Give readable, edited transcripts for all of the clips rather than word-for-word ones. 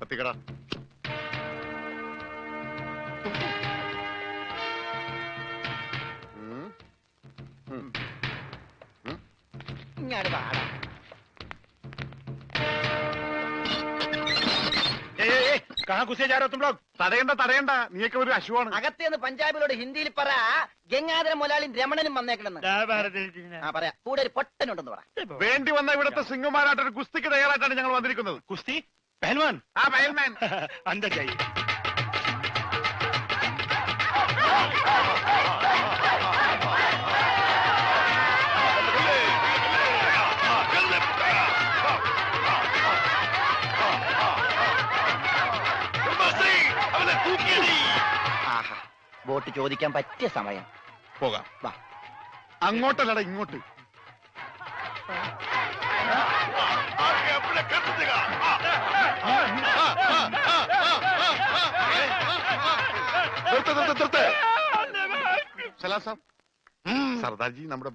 കത്തിക്കട. ഇങ്ങോട്ട് പാടാ. തടയണ്ട, നീയൊക്കെ ഒരു അശുവാണ്. അകത്തേന്ന് പഞ്ചാബിലോട് ഹിന്ദിയിൽ പറ, ഗംഗാധര മുതലാളിയും രമണനും വന്നേക്കണെന്ന്. പറയാ, കൂടെ ഒരു പൊട്ടനുണ്ടെന്ന് പറ. വേണ്ടി വന്ന ഇവിടുത്തെ സിംഗമാരായിട്ടൊരു കുസ്തിക്ക് തയ്യാറായിട്ടാണ് ഞങ്ങൾ വന്നിരിക്കുന്നത്. കുസ്തി പഹൽവാൻ. ആ പഹൽമാൻ अंदर जाइए. വോട്ട് ചോദിക്കാൻ പറ്റിയ സമയം. പോകാം. വാ. അങ്ങോട്ടല്ലടാ, ഇങ്ങോട്ട്. സർദാർജി, നമ്മുടെ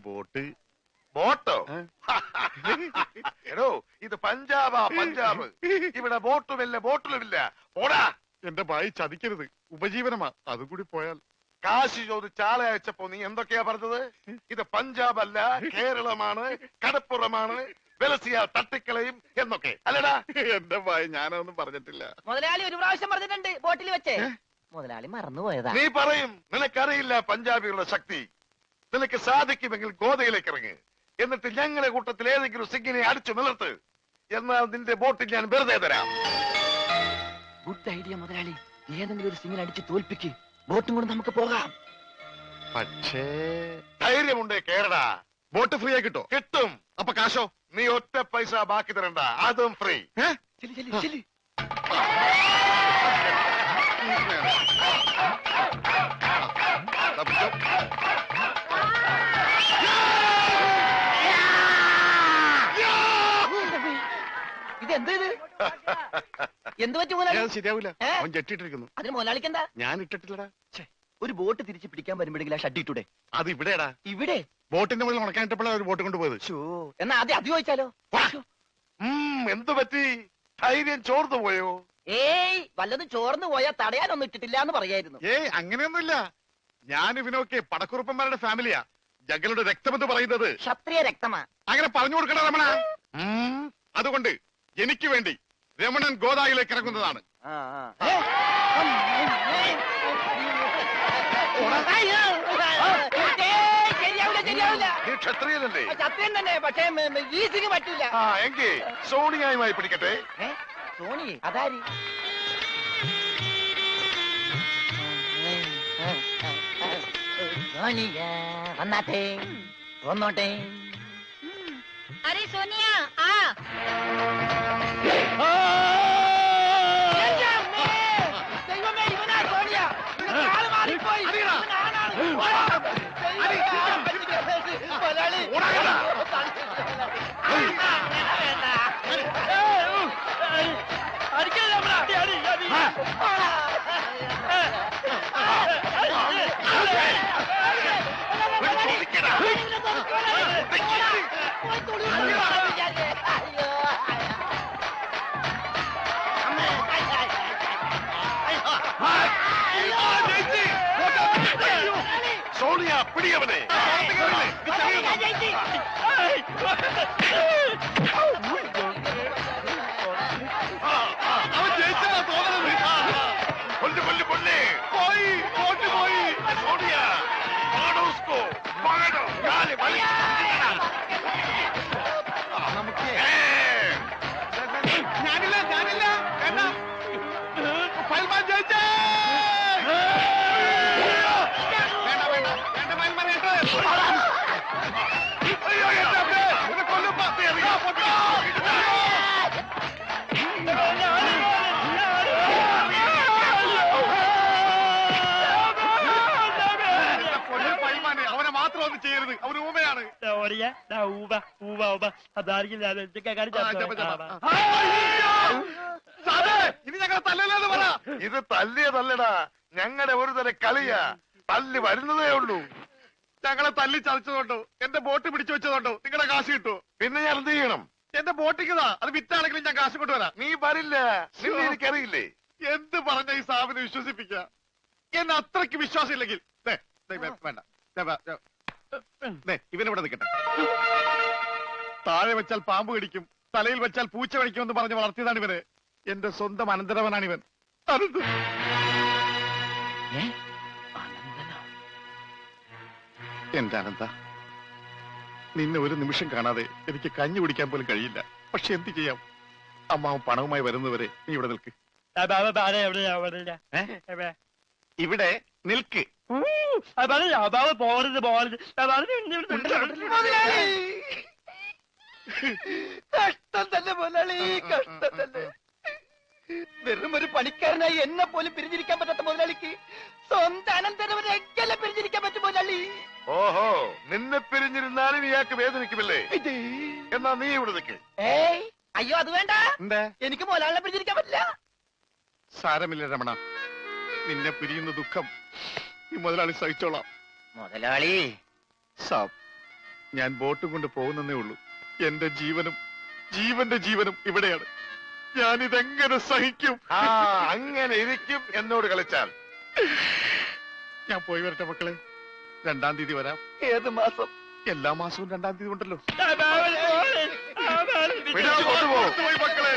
ബോട്ടോ? എടോ, ഇത് പഞ്ചാബാ, പഞ്ചാബ്. ഇവിടെ ബോട്ടുമില്ല, ബോട്ടിലുമില്ല. പോടാ. എന്റെ ഭായി ചതിക്കരുത്, ഉപജീവനമാ. അതുകൂടി പോയാൽ. കാശ് ചോദിച്ച് ആളെ അയച്ചപ്പോ നീ എന്തൊക്കെയാ പറഞ്ഞത്? ഇത് പഞ്ചാബ് അല്ല, കേരളമാണ്, കടപ്പുറമാണ്, വെലസിയ തട്ടിക്കളയും എന്നൊക്കെ അല്ലടാ. എന്റെ ഭായി, ഞാനൊന്നും പറഞ്ഞിട്ടില്ല. മുതലാളി ഒരു പ്രാവശ്യം പറഞ്ഞിട്ടുണ്ട് ബോട്ടിൽ വെച്ചേ. മുതലാളി മറന്നുപോയതാ. നീ പറയും നിനക്കറിയില്ല പഞ്ചാബികളുടെ ശക്തി. നിനക്ക് സാധിക്കുമെങ്കിൽ ഗോതയിലേക്ക് ഇറങ്ങ്. എന്നിട്ട് ഞങ്ങളുടെ കൂട്ടത്തിൽ ഏതെങ്കിലും സിംഗിനെ അടിച്ചു നിലർത്ത്. എന്നാൽ നിന്റെ ബോട്ടിൽ ഞാൻ വെറുതെ തരാം. ഗുഡ് ഐഡിയ മുതലാളി. ഏതെങ്കിലും ഒരു സിംഗിനെ അടിച്ച് തോൽപ്പിക്ക്. ബോട്ടും കൊണ്ട് നമുക്ക് പോകാം. പക്ഷേ ധൈര്യമുണ്ടേ കേരടാ. ബോട്ട് ഫ്രീ ആയി കിട്ടോ? കിട്ടും. അപ്പൊ കാശോ? നീ ഒറ്റ പൈസ ബാക്കി തരണ്ട, അതും ഫ്രീ. ഇതെന്ത് ഇത്? എന്ത് പറ്റി മുതലാളി? ശരിയാവില്ല, അവൻ ജെട്ടിട്ടിരിക്കുന്നു. അതിന് മുതലാളിക്ക് എന്താ? ഞാൻ ഇട്ടിട്ടില്ലടാ. ഒരു ബോട്ട് തിരിച്ച് പിടിക്കാൻ വരുമ്പോഴെങ്കിലും ആ ഷഡ് ഇട്ടൂടെ? അത് ഇവിടെടാ. ഇവിടെ ബോട്ടിന്റെ മുകളിൽ ഉണക്കാനിട്ടപ്പോഴാണ് ഒരു ബോട്ട് കൊണ്ടുപോയത്. എന്നാ ആദ്യം അത് ചോദിച്ചാലോ? എന്തു പറ്റി? ധൈര്യം ചോർന്നു പോയോ? ഏയ്, വല്ലതും ചോർന്നു പോയാ തടയാനൊന്നും ഇട്ടിട്ടില്ല എന്ന് പറയായിരുന്നു. ഏയ്, അങ്ങനെയൊന്നുമില്ല. ഞാൻ ഇവനൊക്കെ പടക്കുറുപ്പന്മാരുടെ ഫാമിലിയാ. ഞങ്ങളുടെ രക്തമെന്ന് പറയുന്നത് ക്ഷത്രിയ രക്തമാ. അങ്ങനെ പറഞ്ഞു കൊടുക്കണ രമണ. അതുകൊണ്ട് എനിക്ക് വേണ്ടി രമണൻ ഗോദായിലേക്ക് ഇറങ്ങുന്നതാണ്. നീ ക്ഷത്രിയനല്ലേ? സത്യം തന്നെ, പക്ഷേ ഈ സിംഗ് പറ്റൂല. എങ്കിൽ സോണിയായുമായി പിടിക്കട്ടെ. സോണി അതാരി? സോണിയ വന്നാട്ടെ, വന്നോട്ടെ. अरे सोनिया आ. ദൈവമേ, ഇവനാ സോണിയ. കാല് മാറിപ്പോയി. സോണിയ, പിടിയവനെ. അവൻ ജയിച്ചാ തോന്നണത്. കൊല്ലു കൊല്ലു കൊല്ലേ. പോയി, ബോട്ട് പോയി. സോണിയ, പാടോ ഉസ്കോ, പാടോ. കാല് വലി. ഞാനില്ല, ഞാനില്ല. വേണ്ട. പഹൽവാൻ ജയിച്ചേ. വേണ്ട, വേണ്ട, വേണ്ട പഹൽവാൻ, വേണ്ട. അയ്യോ, എന്റെ അമ്മേ, എന്നെ കൊല്ലും. അവനെ മാത്രം ഒന്നും ചെയ്യരുത്, അവന് ഊമയാണ്. ഇനി ഞങ്ങളെ തല്ലല്ലെന്ന് പറ. ഇത് തല്ലിയതല്ലടാ, ഞങ്ങളുടെ ഒരു തരം കളിയാ. തല്ലി വരുന്നതേ ഉള്ളൂ. ഞങ്ങളെ തല്ലി ചതച്ചതുകൊണ്ടോ എന്റെ ബോട്ട് പിടിച്ചു വെച്ചതുകൊണ്ടോ നിങ്ങളുടെ കാശ് കിട്ടുമോ? പിന്നെ ഞാൻ എന്ത് ചെയ്യണം? എന്റെ ബോട്ടിക്കതാ, അത് വിറ്റാണെങ്കിലും ഞാൻ കാശ് കൊണ്ടുവരാം. നീ വരില്ല, നിന്നെ എനിക്കറിയില്ലേ. എന്ത് പറഞ്ഞ ഈ സാബിനെ വിശ്വസിപ്പിക്ക? എന്നെ അത്രയ്ക്ക് വിശ്വാസം ഇല്ലെങ്കിൽ വേണ്ട, ഇവനിവിടെ നിൽക്കട്ടെ. താഴെ വെച്ചാൽ പാമ്പ് കടിക്കും, തലയിൽ വെച്ചാൽ പൂച്ച കടിക്കുമെന്ന് പറഞ്ഞ് വളർത്തിയതാണ് ഇവര്. എന്റെ സ്വന്തം അനന്തരവനാണ് ഇവൻ. എന്റെ അനന്ത, നിന്നെ ഒരു നിമിഷം കാണാതെ എനിക്ക് കഞ്ഞി കുടിക്കാൻ പോലും കഴിയില്ല. പക്ഷെ എന്ത് ചെയ്യാം, അമ്മാവൻ പണവുമായി വരുന്നവരെ നീ ഇവിടെ നിൽക്ക്. ഇവിടെ നിൽക്ക്. കഷ്ടം തന്നെ മുതലാളി, കഷ്ടം തന്നെ. വെറും ഒരു പണിക്കാരനായി എന്നെ പോലും പിരിഞ്ഞിരിക്കാൻ പറ്റാത്ത മുതലാളിക്ക് സ്വന്തം അനന്തരവനെ എങ്ങനെ പിരിഞ്ഞിരിക്കാൻ പറ്റും മുതലാളി? ഓഹോ, നിന്നെ പിരിഞ്ഞിരുന്നാലും ഇയാൾക്ക് വേദനിക്കുമല്ലേ? എന്നാ നീ ഇവിടെ നിൽക്ക്. ഏയ് അയ്യോ, അത് വേണ്ട. എന്താ? എനിക്ക് മുതലാളിനെ പിരിഞ്ഞിരിക്കാൻ പറ്റില്ല. സാരമില്ല രമണ, നിന്നെ പിരിയുന്ന ദുഃഖം ഈ മുതലാളി സഹിച്ചോളാം. മുതലാളി സാബ്, ഞാൻ ബോട്ടും കൊണ്ട് പോകുന്നേ ഉള്ളൂ. എന്റെ ജീവനും ജീവന്റെ ജീവനും ഇവിടെയാണ്. ഞാനിതെങ്ങനെ സഹിക്കും? ആ, അങ്ങനെ ഇരിക്കും എന്നോട് കളിച്ചാൽ. ഞാൻ പോയി വരട്ടെ മക്കളെ. 2-ാം തീയതി വരാം. ഏത് മാസം? എല്ലാ മാസവും 2-ാം തീയതി ഉണ്ടല്ലോ. പിടിച്ചു കൊണ്ടുപോ. പോയി മക്കളെ,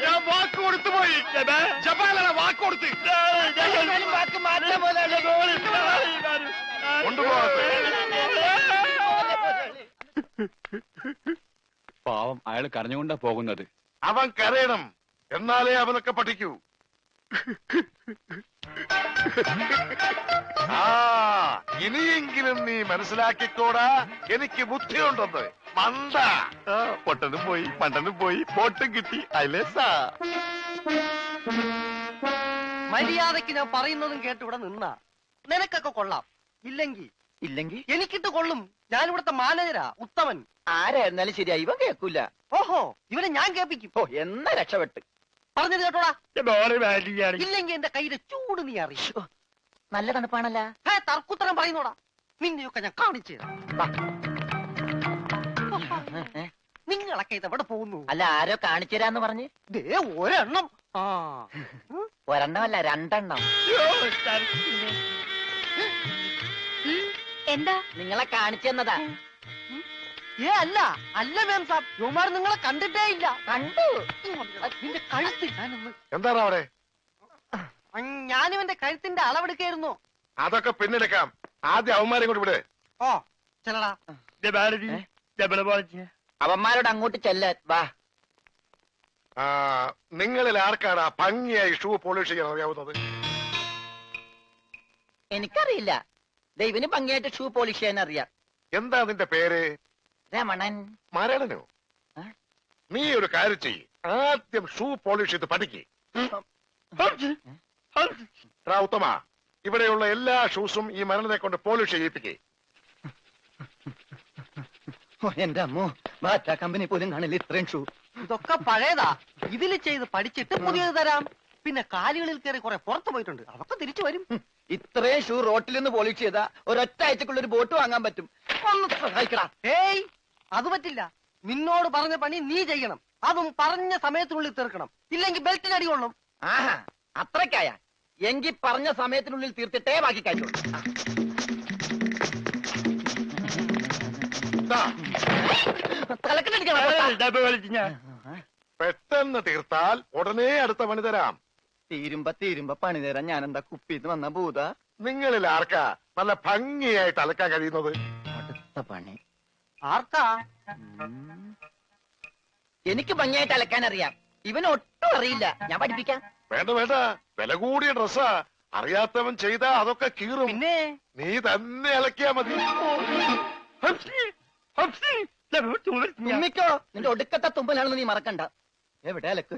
ഞാൻ വാക്ക് കൊടുത്തു പോയി. ജപാലന വാക്ക് കൊടുത്ത്. വാക്ക് മാറ്റാൻ മുതലാളി. കൊണ്ടുപോകട്ടെ. പാവം, അയാൾ കരഞ്ഞുകൊണ്ടാ പോകുന്നത്. അവൻ കരയണം, എന്നാലേ അവനൊക്കെ പഠിക്കൂ. ആ, ഇനിയെങ്കിലും നീ മനസ്സിലാക്കിക്കോടാ, എനിക്ക് ബുദ്ധിയുണ്ടെന്ന്. മണ്ട. പൊട്ടനും പോയി, മണ്ടനും പോയി, ബോട്ടും കിട്ടി. അയലേസാ. മര്യാദക്ക് ഞാൻ പറയുന്നതും കേട്ട് ഇവിടെ നിന്നാ നിനക്കൊക്കെ കൊള്ളാം. ഇല്ലെങ്കിൽ എനിക്കിട്ട് കൊള്ളും. ഞാൻ ഇവിടുത്തെ മാനേജരാ, ഉത്തമൻ. ആരായിരുന്നാലും ശരിയാ, ഇവൻ കേൾക്കൂല. ഓഹോ, ഇവനെ ഞാൻ കേൾപ്പിക്കും. ഓ, എന്നാ രക്ഷപ്പെട്ട്. പറഞ്ഞത് കേട്ടോടാ. ഇല്ലെങ്കിൽ എന്റെ കയ്യിലെ ചൂട് നീ അറിയോ? നല്ല തണുപ്പാണല്ല. തർക്കുത്തരം പറയുന്നോടാ. നിന്നെയൊക്കെ ഞാൻ കാണിച്ചു തരാം. നിങ്ങളൊക്കെ ഇതെവിടെ പോകുന്നു? അല്ല, ആരോ കാണിച്ചുതരാന്ന് പറഞ്ഞ്. ദേ ഒരെണ്ണം. ആ, ഒരെണ്ണമല്ല, 2 എന്താ? നിങ്ങളെ കാണിച്ചു തന്നതാ. അല്ല അല്ല മാം സാബ്, യുമാർ നിങ്ങളെ കണ്ടിട്ടേ ഇല്ല. കണ്ടു. നിന്റെ കഴുത്ത് ഞാനൊന്ന്. എന്താണ് അവിടെ? ഞാനിവന്റെ കഴുത്തിന്റെ അളവെടുക്കായിരുന്നു. അതൊക്കെ പിന്നെടുക്കാം. ആദ്യം അവന്മാരെ കൊണ്ട് വിടെ. ഓ ചെല്ലടാ. അവന്മാരോട് അങ്ങോട്ട് ചെല്ലാൻ വാ. നിങ്ങളിൽ ആർക്കാണ് ആ ഭംഗിയായി ഷൂ പോളിഷ് ചെയ്യാൻ അറിയാവുന്നത്? എനിക്കറിയില്ല. ദൈവന് ഭംഗിയായിട്ട് ഷൂ പോളിഷ് ചെയ്യാൻ അറിയാം. എന്താ നിന്റെ പേര്? രമണൻ. മരണനോ? നീ ഒരു കാര്യം ചെയ്യ്, ആദ്യം ഷൂ പോളിഷ് ചെയ്ത് പഠിക്ക്. ഉത്തമ, ഇവിടെയുള്ള എല്ലാ ഷൂസും ഈ മരണനെ കൊണ്ട് പോളിഷ് ചെയ്യിപ്പിക്കേ. എന്റെ അമ്മോ, ബാറ്റ കമ്പനി പോലും കാണില്ല ഇത്രയും ഷൂ. ഇതൊക്കെ പഴയതാ. ഇതില് ചെയ്ത് പഠിച്ചിട്ട് പുതിയത് തരാം. പിന്നെ കാലുകളിൽ കയറി കുറെ പുറത്തു പോയിട്ടുണ്ട്, അതൊക്കെ തിരിച്ചു വരും. ഇത്രയും ഷൂ റോട്ടിൽ നിന്ന് പോളിഷ് ചെയ്താ ഒരൊറ്റ ആഴ്ചക്കുള്ള ഒരു ബോട്ട് വാങ്ങാൻ പറ്റും. ഒന്ന് സഹായിക്കടാ. ഏയ്, അത് പറ്റില്ല. നിന്നോട് പറഞ്ഞ പണി നീ ചെയ്യണം. അതും പറഞ്ഞ സമയത്തിനുള്ളിൽ തീർക്കണം. ഇല്ലെങ്കിൽ ബെൽറ്റിന് അടി കൊള്ളും. ആഹാ, അത്രക്കായ എങ്കിൽ പറഞ്ഞ സമയത്തിനുള്ളിൽ തീർത്തിട്ടേ ബാക്കി കഴിയുള്ളൂ. പെട്ടെന്ന് തീർത്താൽ ഉടനെ അടുത്ത പണി തരാം. തീരുമ്പ പണി തരാൻ ഞാൻ എന്താ കുപ്പിന്ന് വന്ന ഭൂത? നിങ്ങളിൽ ആർക്കാ നല്ല ഭംഗിയായിട്ട് അലക്കാൻ കഴിയുന്നത്? അടുത്ത പണി ആർക്കാ? എനിക്ക് ഭംഗിയായിട്ട് അലക്കാൻ അറിയാം. ഇവന് ഒട്ടും അറിയില്ല. ഞാൻ പഠിപ്പിക്കാം. വേണ്ട വേണ്ട, വില കൂടിയ ഡ്രസ്സാ. അറിയാത്തവൻ ചെയ്താ അതൊക്കെ കീറും. പിന്നെ നീ തന്നെ അലക്കിയാ മതി. തുമ്മിക്കോ, നിന്റെ ഒടുക്കത്തെ തുമ്പലാണെന്ന് നീ മറക്കണ്ട. എവിടെ അലക്കും?